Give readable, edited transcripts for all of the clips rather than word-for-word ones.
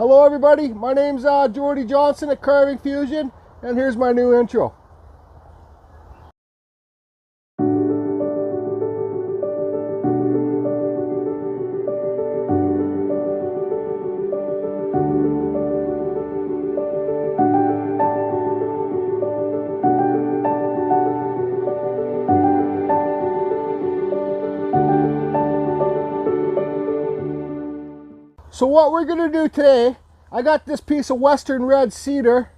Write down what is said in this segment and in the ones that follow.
Hello everybody, my name's Jordy Johnson at Carving Fusion, and here's my new intro. So what we're going to do today, I got this piece of Western red cedar.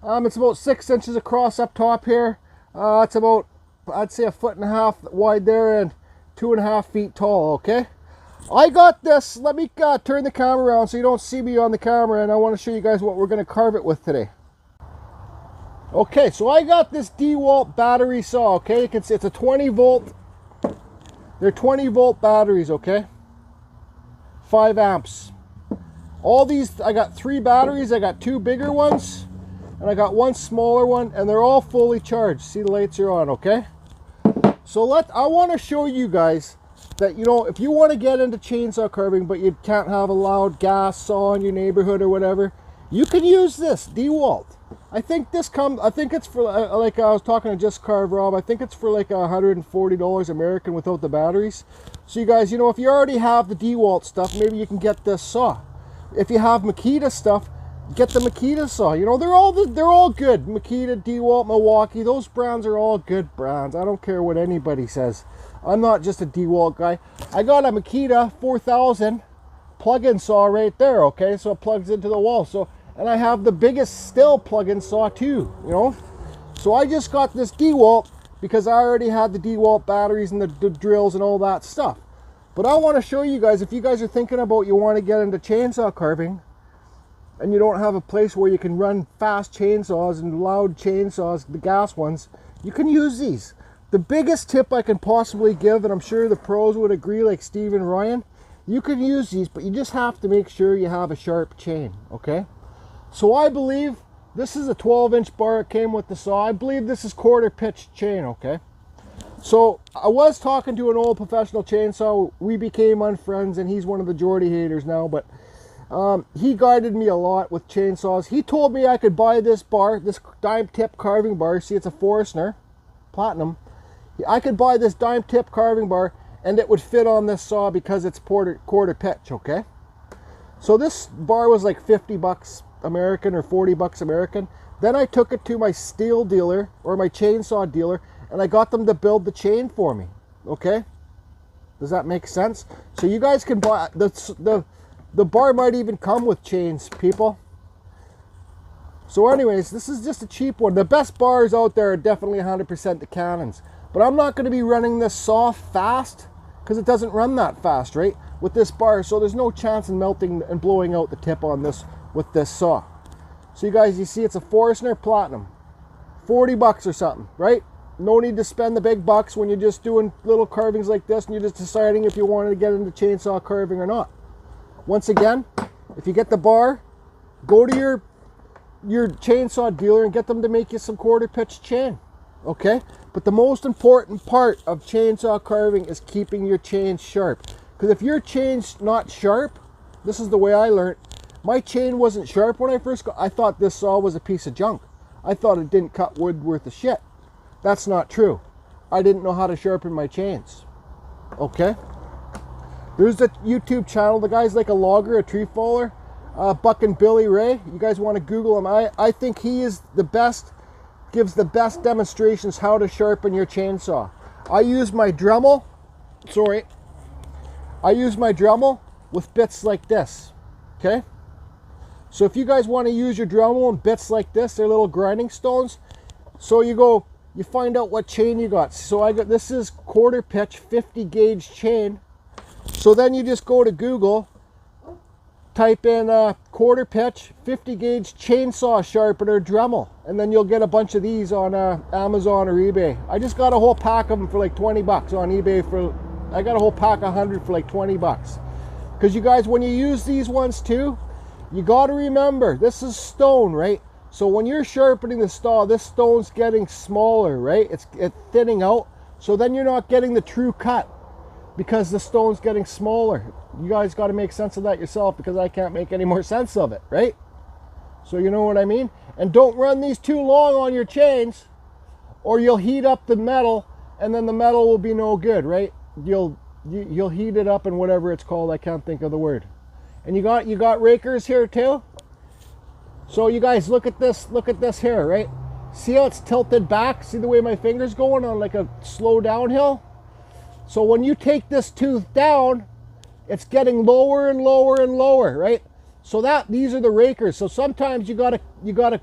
It's about 6 inches across up top here. It's about, I'd say, 1.5 feet wide there and 2.5 feet tall, okay? I got this, let me turn the camera around so you don't see me on the camera, and I want to show you guys what we're going to carve it with today. Okay, so I got this Dewalt battery saw, okay? You can see it's a 20 volt. They're 20 volt batteries, okay? 5 amps. All these, I got 3 batteries. I got 2 bigger ones and I got 1 smaller one, and they're all fully charged. See, the lights are on, okay? So I want to show you guys that, you know, if you want to get into chainsaw carving but you can't have a loud gas saw in your neighborhood or whatever, you can use this Dewalt. I think it's for, like I was talking to Just Carve Rob, I think it's for like $140 American without the batteries. So you guys, you know, if you already have the Dewalt stuff, maybe you can get this saw. If you have Makita stuff, get the Makita saw. You know, they're all good. Makita, Dewalt, Milwaukee, those brands are all good brands. I don't care what anybody says. I'm not just a Dewalt guy. I got a Makita 4000 plug-in saw right there, okay? So it plugs into the wall. So, and I have the biggest still plug-in saw too, you know? So I just got this Dewalt because I already had the Dewalt batteries and the drills and all that stuff. But I want to show you guys, if you guys are thinking about you want to get into chainsaw carving and you don't have a place where you can run fast chainsaws and loud chainsaws, the gas ones, you can use these. The biggest tip I can possibly give, and I'm sure the pros would agree, like Steve and Ryan, you can use these, but you just have to make sure you have a sharp chain, okay? So I believe this is a 12-inch bar. It came with the saw. I believe this is quarter pitch chain, okay? So I was talking to an old professional chainsaw. We became unfriends, and he's one of the Jordy haters now, but he guided me a lot with chainsaws. He told me I could buy this bar, this dime tip carving bar. See, it's a Forstner Platinum. I could buy this dime tip carving bar and it would fit on this saw because it's quarter pitch, okay? So this bar was like 50 bucks American or 40 bucks American. Then I took it to my steel dealer or my chainsaw dealer, and I got them to build the chain for me, okay? Does that make sense? So you guys can buy, the bar might even come with chains, people. So anyways, this is just a cheap one. The best bars out there are definitely 100% the Canons. But I'm not going to be running this saw fast because it doesn't run that fast, right? With this bar, so there's no chance in melting and blowing out the tip on this with this saw. So you guys, you see it's a Forstner Platinum. 40 bucks or something, right? No need to spend the big bucks when you're just doing little carvings like this and you're just deciding if you wanted to get into chainsaw carving or not. Once again, if you get the bar, go to your chainsaw dealer and get them to make you some quarter pitch chain, okay? But the most important part of chainsaw carving is keeping your chain sharp. Because if your chain's not sharp, this is the way I learned. My chain wasn't sharp when I first got, I thought this saw was a piece of junk. I thought it didn't cut wood worth of shit. That's not true. I didn't know how to sharpen my chains. Okay? There's a YouTube channel. The guy's like a logger, a tree faller. Buck and Billy Ray. You guys want to Google him. I think he is the best, gives the best demonstrations how to sharpen your chainsaw. I use my Dremel. Sorry. I use my Dremel with bits like this. Okay? So if you guys want to use your Dremel and bits like this, they're little grinding stones. So you find out what chain you got. So I got, this is quarter pitch 50 gauge chain. So then you just go to Google, type in quarter pitch 50 gauge chainsaw sharpener Dremel, and then you'll get a bunch of these on Amazon or eBay. I just got a whole pack of them for like 20 bucks on eBay. I got a whole pack of 100 for like 20 bucks. Because you guys, when you use these ones too, you got to remember, this is stone, right? So when you're sharpening the saw, this stone's getting smaller, right? It's thinning out. So then you're not getting the true cut. because the stone's getting smaller. You guys got to make sense of that yourself, because I can't make any more sense of it, right? So you know what I mean? And don't run these too long on your chains, or you'll heat up the metal, and then the metal will be no good, right? You'll heat it up and whatever it's called, I can't think of the word. And you got rakers here too. So you guys look at this here, right? See how it's tilted back? See the way my finger's going on like a slow downhill? So when you take this tooth down, it's getting lower and lower and lower, right? So these are the rakers. So sometimes you gotta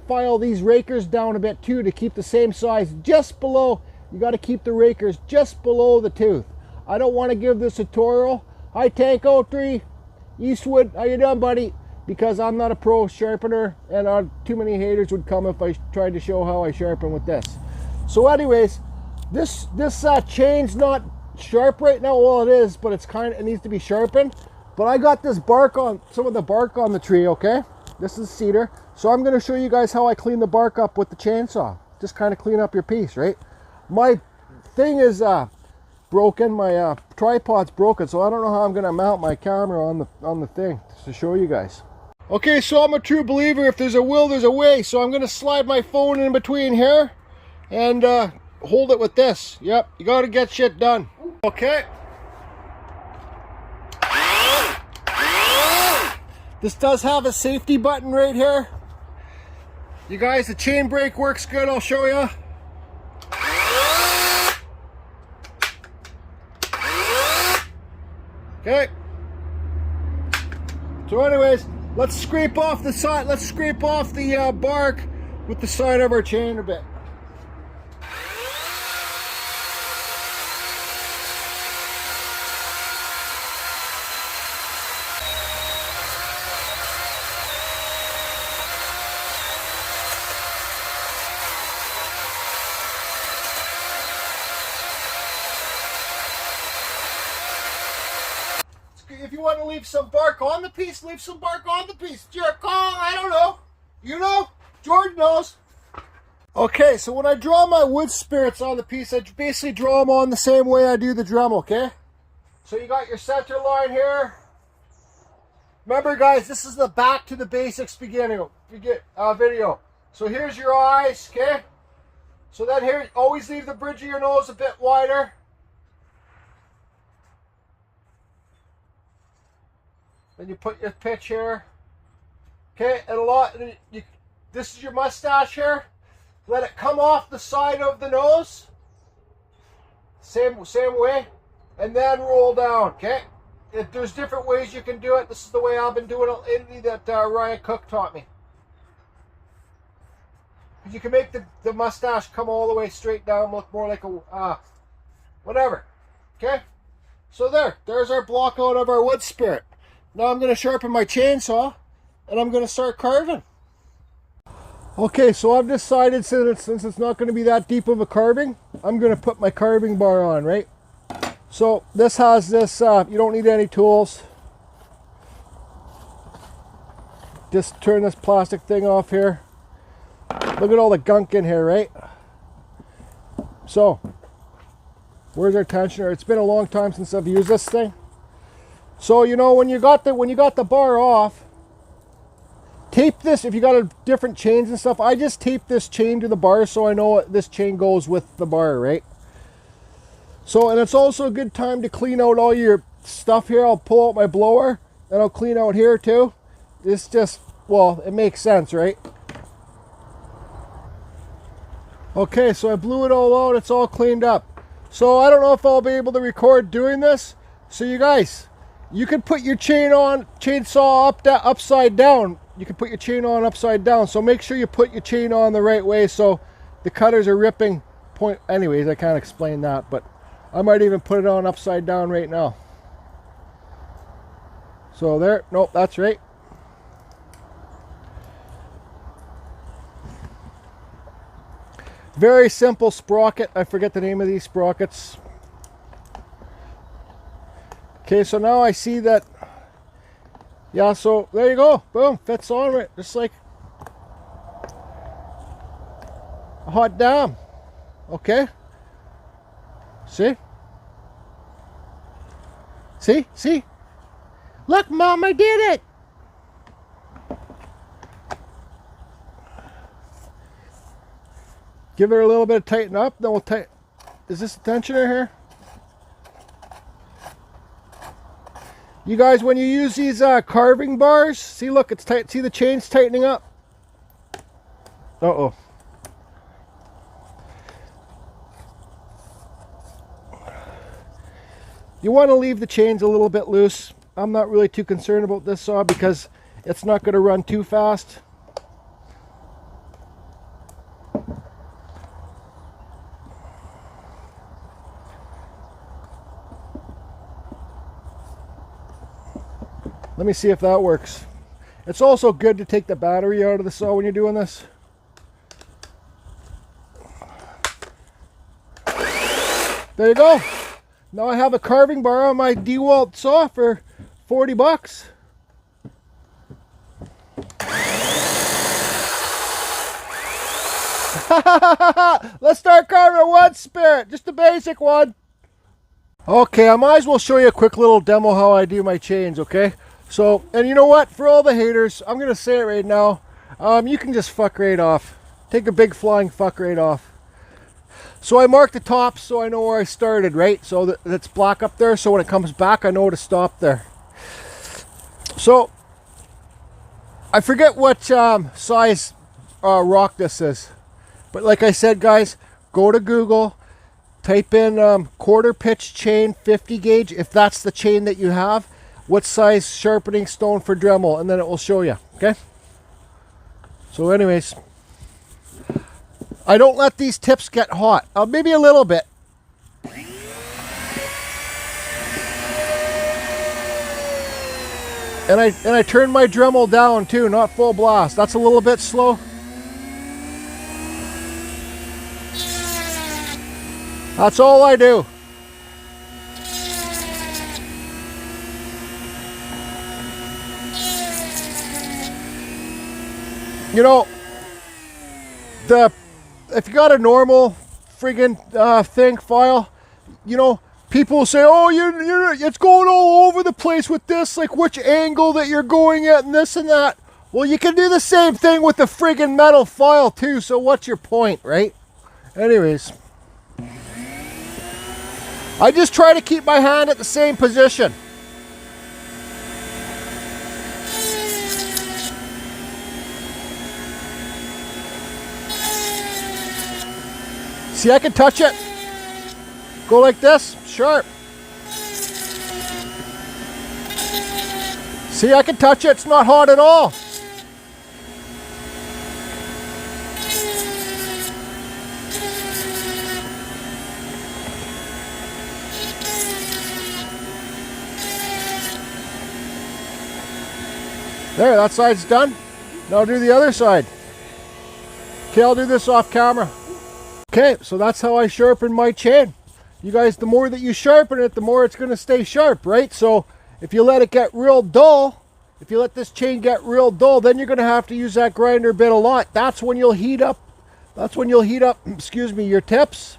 file these rakers down a bit too to keep the same size just below. You gotta keep the rakers just below the tooth. I don't want to give this tutorial. Hi Tank 03, Eastwood, how you doing, buddy? Because I'm not a pro sharpener, and too many haters would come if I tried to show how I sharpen with this. So anyways, this chain's not sharp right now. Well, it is, but it needs to be sharpened. But I got this some of the bark on the tree, okay? This is cedar. So I'm gonna show you guys how I clean the bark up with the chainsaw. Just kind of clean up your piece, right? My thing is broken, my tripod's broken, so I don't know how I'm gonna mount my camera on the thing to show you guys. Okay, so I'm a true believer, if there's a will, there's a way. So I'm gonna slide my phone in between here and hold it with this. Yep, you gotta get shit done. Okay. This does have a safety button right here. You guys, the chain brake works good, I'll show you. Okay. So anyways, let's scrape off the side. Let's scrape off the bark with the side of our chain a bit. If you want to leave some bark on the piece, leave some bark on the piece. It's your call, I don't know. You know? George knows. Okay, so when I draw my wood spirits on the piece, I basically draw them on the same way I do the drum, okay? So you got your center line here. Remember guys, this is the back to the basics video. So here's your eyes, okay? So then here, always leave the bridge of your nose a bit wider. Then you put your pitch here. Okay, and this is your mustache here. Let it come off the side of the nose. Same way. And then roll down, okay? There's different ways you can do it. This is the way I've been doing it that Ryan Cook taught me. You can make the mustache come all the way straight down, look more like a, whatever. Okay? So there's our block out of our wood spirit. Now I'm going to sharpen my chainsaw and I'm going to start carving. Okay, so I've decided since it's not going to be that deep of a carving, I'm going to put my carving bar on, right? So this has this, you don't need any tools. Just turn this plastic thing off here. Look at all the gunk in here, right? So, where's our tensioner? It's been a long time since I've used this thing. So you know when you got the bar off, tape this. If you got different chains and stuff, I just tape this chain to the bar so I know this chain goes with the bar, right? So, and it's also a good time to clean out all your stuff here. I'll pull out my blower and I'll clean out here too. It's just, well, it makes sense, right? Okay, so I blew it all out. It's all cleaned up. So I don't know if I'll be able to record doing this. So you guys, you can put your chainsaw upside down. You can put your chain on upside down. So make sure you put your chain on the right way so the cutters are ripping point. Anyways, I can't explain that, but I might even put it on upside down right now. So there, nope, that's right. Very simple sprocket. I forget the name of these sprockets. Okay, so now I see that, yeah, so there you go. Boom, fits on right, just like a hot damn. Okay, see? See? See? Look, Mom, I did it! Give it a little bit of tighten up, then we'll tighten. Is this a tensioner here? You guys, when you use these carving bars, see, look, it's tight. See the chain's tightening up? Uh-oh. You want to leave the chains a little bit loose. I'm not really too concerned about this saw because it's not going to run too fast. Let me see if that works. It's also good to take the battery out of the saw when you're doing this. There you go. Now I have a carving bar on my Dewalt saw for 40 bucks. Let's start carving a WoodSpirit, just a basic one. Okay, I might as well show you a quick little demo how I do my chains, okay? So, and you know what? For all the haters, I'm going to say it right now. You can just fuck right off. Take a big flying fuck right off. So I mark the top so I know where I started, right? So that it's black up there, so when it comes back, I know to stop there. So, I forget what size rock this is. But like I said, guys, go to Google, type in quarter pitch chain 50 gauge, if that's the chain that you have. What size sharpening stone for Dremel, and then it will show you, okay? So anyways, I don't let these tips get hot. Maybe a little bit. And I turn my Dremel down too, not full blast. That's a little bit slow. That's all I do. You know, if you got a normal friggin' thing file, you know, people say, oh, it's going all over the place with this, like which angle that you're going at and this and that. Well, you can do the same thing with the friggin' metal file too, so what's your point, right? Anyways, I just try to keep my hand at the same position. See, I can touch it. Go like this, sharp. See, I can touch it. It's not hot at all. There, that side's done. Now I'll do the other side. Okay, I'll do this off camera. Okay, so that's how I sharpen my chain. You guys, the more that you sharpen it, the more it's going to stay sharp, right? So if you let it get real dull, if you let this chain get real dull, then you're going to have to use that grinder bit a lot. That's when you'll heat up, excuse me, your tips.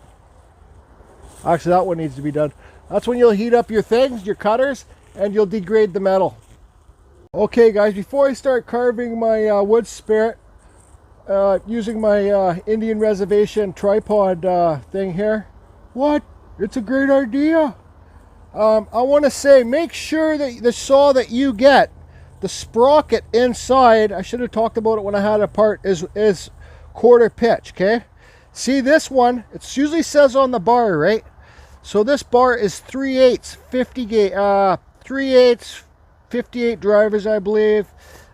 Actually, that one needs to be done. That's when you'll heat up your things, your cutters, and you'll degrade the metal. Okay, guys, before I start carving my WoodSpirit, using my Indian reservation tripod thing here. What? It's a great idea. I want to say, make sure that the saw that you get, the sprocket inside, I should have talked about it when I had it apart, is quarter pitch, okay? See this one, it usually says on the bar, right? So this bar is 3/8, 50 gauge, 3/8, 58 drivers, I believe,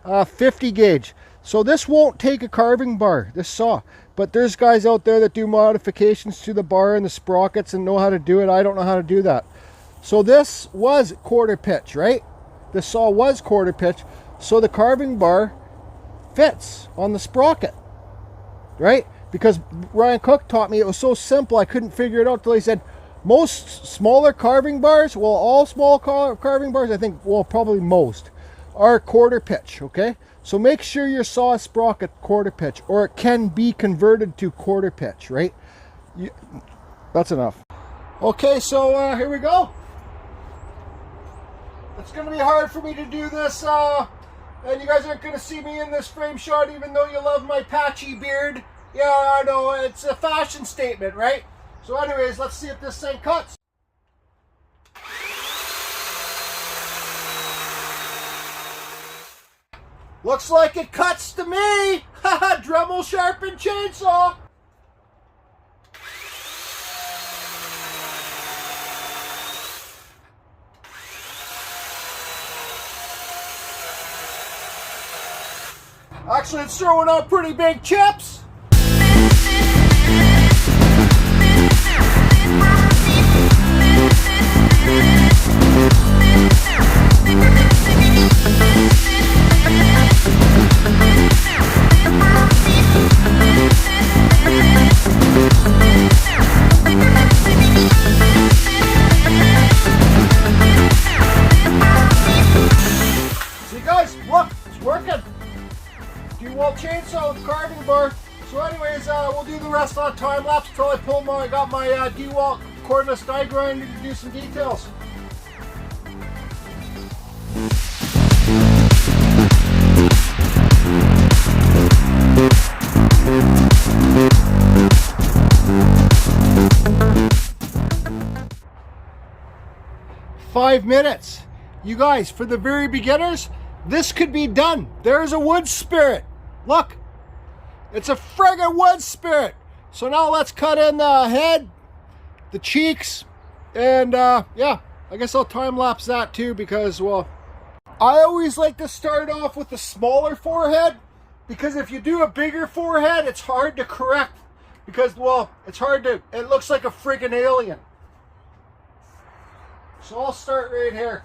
50 gauge. So this won't take a carving bar, this saw. But there's guys out there that do modifications to the bar and the sprockets and know how to do it. I don't know how to do that. So this was quarter pitch, right? This saw was quarter pitch. So the carving bar fits on the sprocket, right? Because Ryan Cook taught me it was so simple I couldn't figure it out till he said, most smaller carving bars, well, all small carving bars, I think, well, probably most, are quarter pitch, okay? So make sure your saw is sprocket quarter pitch, or it can be converted to quarter pitch, right? That's enough. Okay, so here we go. It's going to be hard for me to do this, and you guys aren't going to see me in this frame shot even though you love my patchy beard. Yeah, I know, it's a fashion statement, right? So anyways, let's see if this thing cuts. Looks like it cuts to me! Haha, Dremel Sharpen Chainsaw! Actually, it's throwing out pretty big chips! See guys, look, it's working! Dewalt chainsaw with carving bar. So anyways, we'll do the rest on time lapse until I got my Dewalt cordless die grinder to do some details. Five minutes. You guys, for the very beginners, this could be done. There's a WoodSpirit. Look, it's a friggin' WoodSpirit. So now let's cut in the head, the cheeks, and yeah, I guess I'll time lapse that too because, well, I always like to start off with the smaller forehead because if you do a bigger forehead, it's hard to correct because, well, it looks like a friggin' alien. So I'll start right here.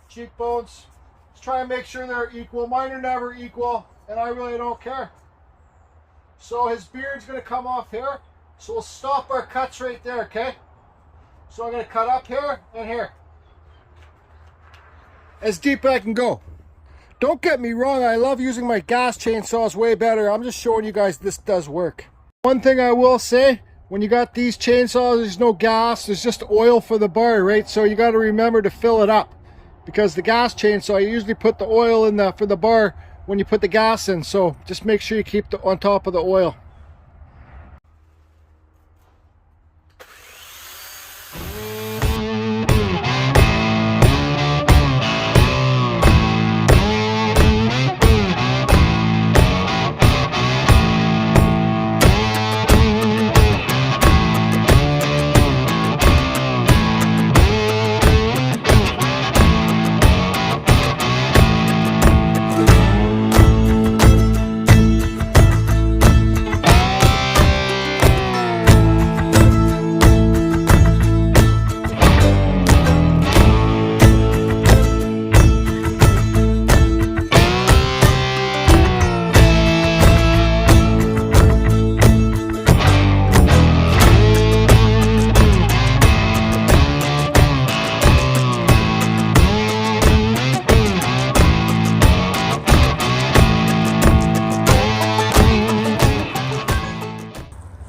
Cheekbones. Let's try and make sure they're equal. Mine are never equal, and I really don't care. So his beard's going to come off here. So we'll stop our cuts right there, okay? So I'm going to cut up here and here. As deep as I can go. Don't get me wrong, I love using my gas chainsaws way better. I'm just showing you guys this does work. One thing I will say, when you got these chainsaws, there's no gas, there's just oil for the bar, right? So you got to remember to fill it up. Because the gas chainsaw, you usually put the oil in for the bar when you put the gas in. So just make sure you keep on top of the oil.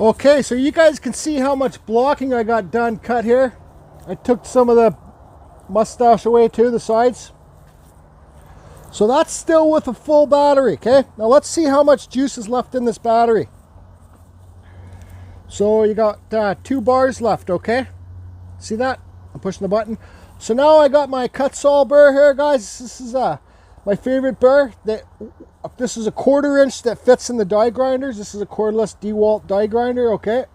Okay, so you guys can see how much blocking I got done cut here. I took some of the mustache away too, the sides. So that's still with a full battery, okay? Now let's see how much juice is left in this battery. So you got 2 bars left, okay? See that? I'm pushing the button. So now I got my Kutzall burr here, guys. This is my favorite burr. This is a 1/4 inch that fits in the die grinders. This is a cordless Dewalt die grinder, okay?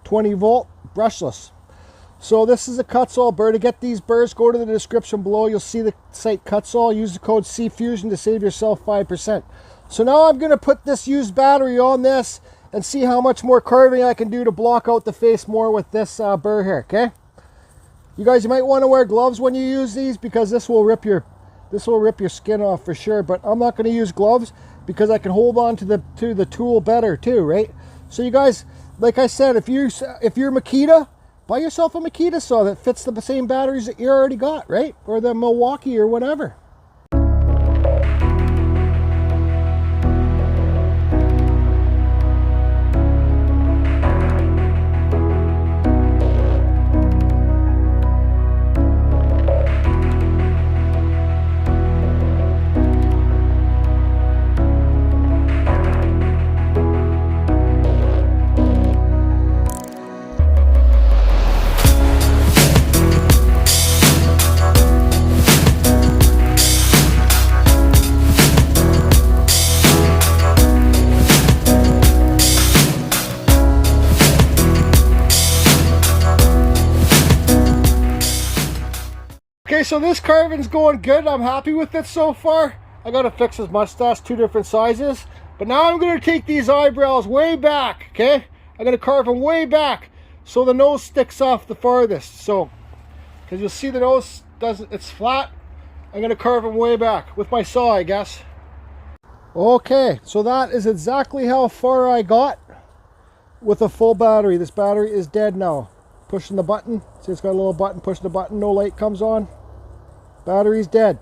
20 volt, brushless. So this is a Kutzall burr. To get these burrs, go to the description below. You'll see the site Kutzall. Use the code CFusion to save yourself 5%. So now I'm going to put this used battery on this and see how much more carving I can do to block out the face more with this burr here, okay? You guys, you might want to wear gloves when you use these because this will rip your skin off for sure, but I'm not going to use gloves because I can hold on to the tool better too, right? So you guys, like I said, if you're Makita, buy yourself a Makita saw that fits the same batteries that you already got, right? Or the Milwaukee or whatever. Okay, so this carving's going good. I'm happy with it so far. I gotta fix his mustache, 2 different sizes. But now I'm gonna take these eyebrows way back, okay? I'm gonna carve them way back so the nose sticks off the farthest. So, because you'll see the nose doesn't, it's flat. I'm gonna carve them way back with my saw, I guess. Okay, so that is exactly how far I got with a full battery. This battery is dead now. Pushing the button, see it's got a little button, pushing the button, no light comes on. Battery's dead.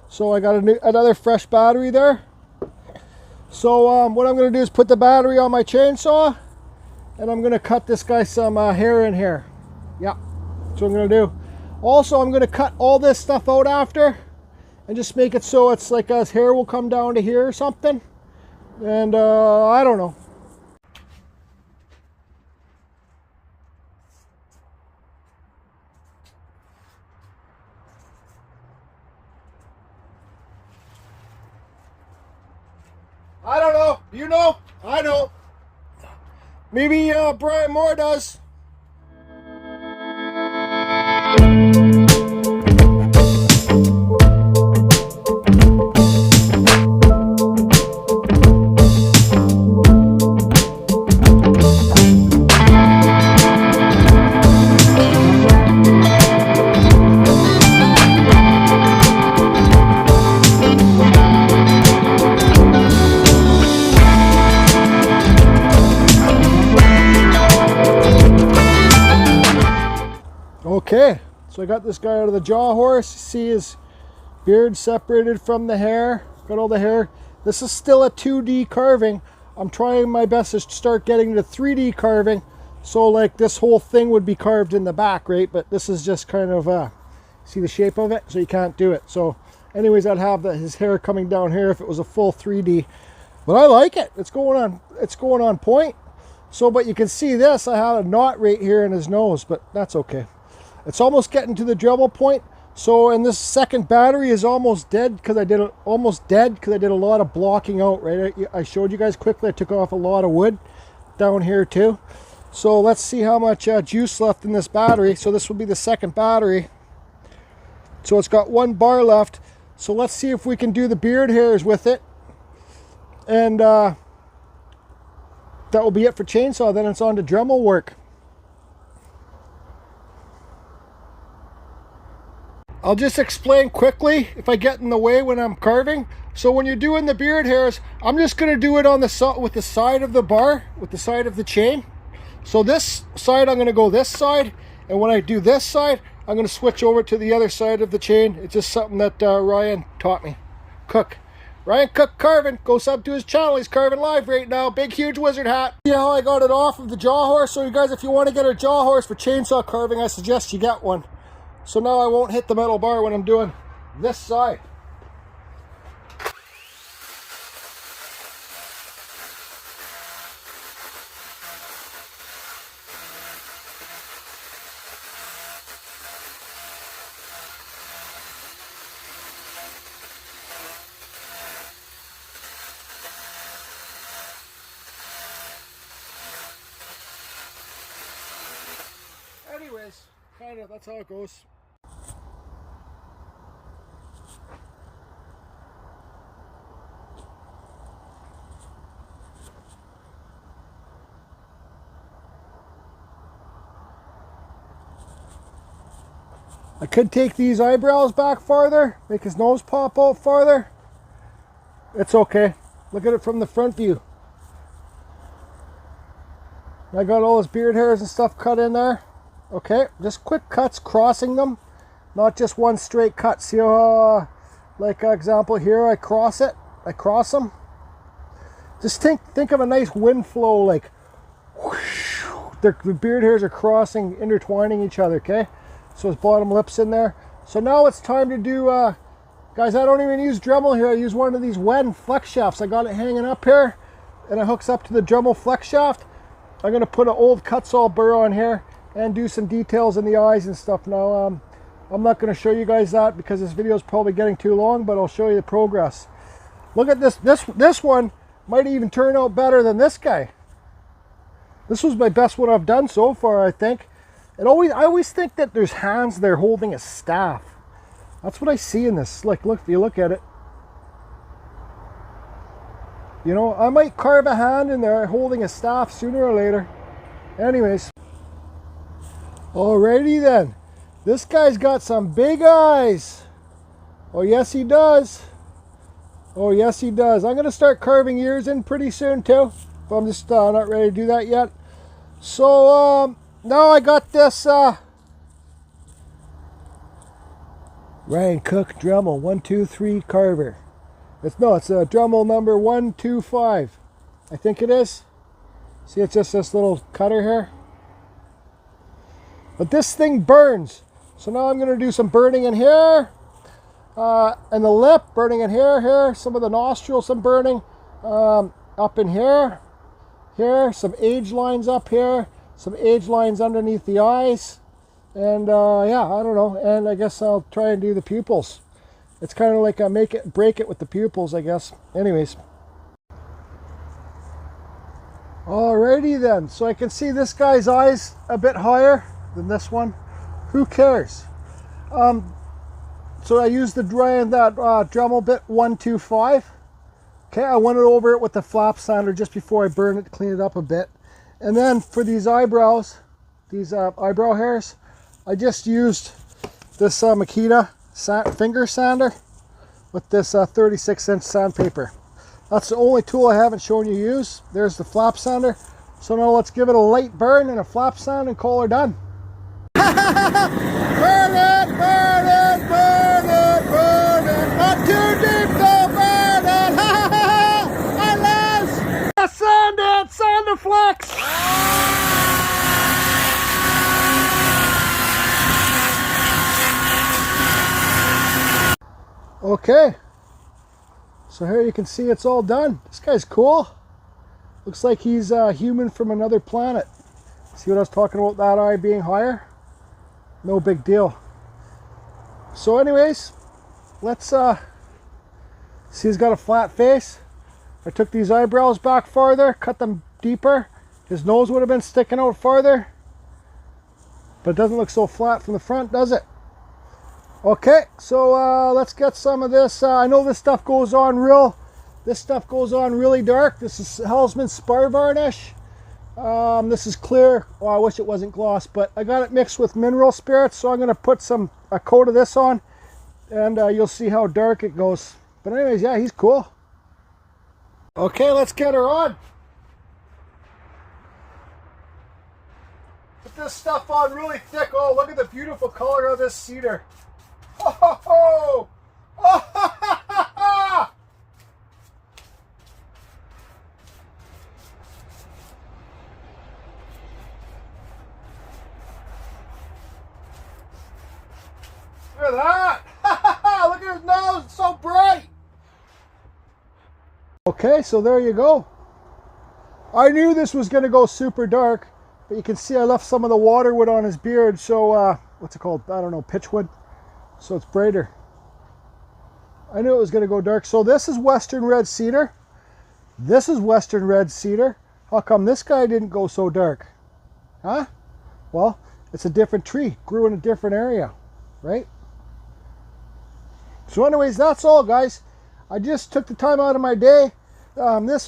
So I got another fresh battery there. So what I'm going to do is put the battery on my chainsaw, and I'm going to cut this guy some hair in here. Yeah, that's what I'm going to do. Also, I'm going to cut all this stuff out after and just make it so it's like his hair will come down to here or something. And I don't know. I don't know. You know? I know. Maybe Brian Moore does. Okay, so I got this guy out of the jaw horse. See his beard separated from the hair. Got all the hair. This is still a 2D carving. I'm trying my best to start getting to 3D carving. So like this whole thing would be carved in the back, right? But this is just kind of, see the shape of it? So you can't do it. So anyways, I'd have his hair coming down here if it was a full 3D. But I like it. It's going on point. So, but you can see this. I have a knot right here in his nose, but that's okay. It's almost getting to the Dremel point. So, and this second battery is almost dead because I did a lot of blocking out, right? I showed you guys quickly. I took off a lot of wood down here too. So let's see how much juice left in this battery. So this will be the second battery. So it's got 1 bar left. So let's see if we can do the beard hairs with it. And that will be it for chainsaw. Then it's on to Dremel work. I'll just explain quickly if I get in the way when I'm carving. So when you're doing the beard hairs, I'm just going to do it on the with the side of the bar, with the side of the chain. So this side, I'm going to go this side, and when I do this side, I'm going to switch over to the other side of the chain. It's just something that Ryan taught me. Cook. Ryan Cook Carving. Go sub to his channel. He's carving live right now. Big, huge wizard hat. See how I got it off of the jaw horse? So you guys, if you want to get a jaw horse for chainsaw carving, I suggest you get one. So now I won't hit the metal bar when I'm doing this side. Anyways, kind of, that's how it goes. I could take these eyebrows back farther, make his nose pop out farther. It's okay. Look at it from the front view. I got all his beard hairs and stuff cut in there. Okay, just quick cuts, crossing them. Not just one straight cut. See how, like example here, I cross it. I cross them. Just think of a nice wind flow, like whoosh. The beard hairs are crossing, intertwining each other, okay? So his bottom lip's in there. So now it's time to do, guys, I don't even use Dremel here. I use one of these Wen flex shafts. I got it hanging up here, and it hooks up to the Dremel flex shaft. I'm going to put an old Kutzall burr on here and do some details in the eyes and stuff. Now, I'm not going to show you guys that because this video is probably getting too long, but I'll show you the progress. Look at this. This one might even turn out better than this guy. This was my best one I've done so far, I think. I always think that there's hands there holding a staff. That's what I see in this. Like, look, if you look at it. You know, I might carve a hand in there holding a staff sooner or later. Anyways. Alrighty then. This guy's got some big eyes. Oh yes he does. Oh yes he does. I'm going to start carving ears in pretty soon too. But I'm just not ready to do that yet. So now I got this Ryan Cook Dremel 123 carver. It's a Dremel number 125. I think it is. See, it's just this little cutter here. But this thing burns. So now I'm going to do some burning in here. And the lip, burning in here. Some of the nostrils, some burning. Up in here. Here, some age lines up here. Some age lines underneath the eyes. And yeah, I don't know. And I guess I'll try and do the pupils. It's kind of like a make it, break it with the pupils, I guess. Anyways. Alrighty then. So I can see this guy's eyes a bit higher than this one. Who cares? So I used the Dremel bit 125. Okay, I went over it with the flap sander just before I burn it to clean it up a bit. And then for these eyebrows, these eyebrow hairs, I just used this Makita finger sander with this 36-inch sandpaper. That's the only tool I haven't shown you use. There's the flap sander. So now let's give it a light burn and a flap sand and call her done. Burn it, burn it, burn it, burn it. Not too deep though, burn it. I lost. Sand it, sand the flex. Okay, so here you can see it's all done. This guy's cool. Looks like he's a human from another planet. See what I was talking about, that eye being higher? No big deal. So anyways, let's see, he's got a flat face. I took these eyebrows back farther, cut them deeper. His nose would have been sticking out farther. But it doesn't look so flat from the front, does it? Okay, so let's get some of this. I know this stuff goes on really dark. This is Hellsman Spar Varnish. This is clear. Oh, I wish it wasn't gloss, but I got it mixed with mineral spirits, so I'm going to put a coat of this on, and you'll see how dark it goes. But anyways, yeah, he's cool. Okay, let's get her on. Put this stuff on really thick. Oh, look at the beautiful color of this cedar. Oh, ho, ho. Oh, ha, ha, ha, ha. Look at that. Look at his nose, it's so bright. Okay, so there you go. I knew this was going to go super dark, but you can see I left some of the water wood on his beard, so what's it called? I don't know, pitchwood. So it's brighter. I knew it was going to go dark. So this is Western Red Cedar. This is Western Red Cedar. How come this guy didn't go so dark? Huh? Well, it's a different tree. Grew in a different area, right? So anyways, that's all, guys. I just took the time out of my day.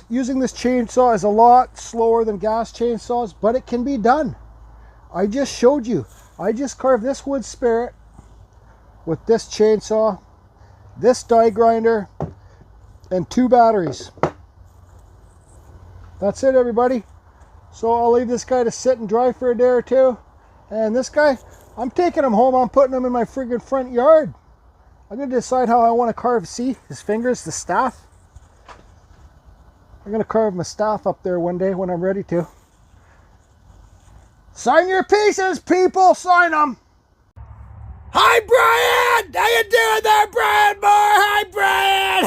Using this chainsaw is a lot slower than gas chainsaws, but it can be done. I just showed you. I just carved this WoodSpirit with this chainsaw, this die grinder, and 2 batteries. That's it, everybody. So I'll leave this guy to sit and dry for a day or two. And this guy, I'm taking him home. I'm putting him in my friggin' front yard. I'm going to decide how I want to carve, see, his fingers, the staff. I'm going to carve my staff up there one day when I'm ready to. Sign your pieces, people! Sign them! Hi, Brian! How you doing there, Brian Moore? Hi, Brian!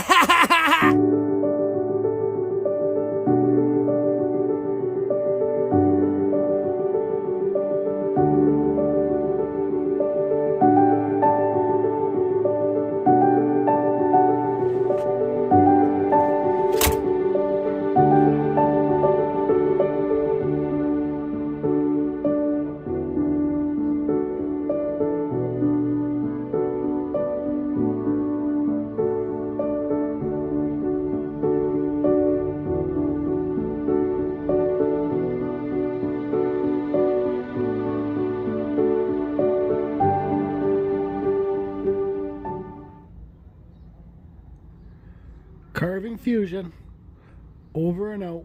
Carving Fusion, over and out.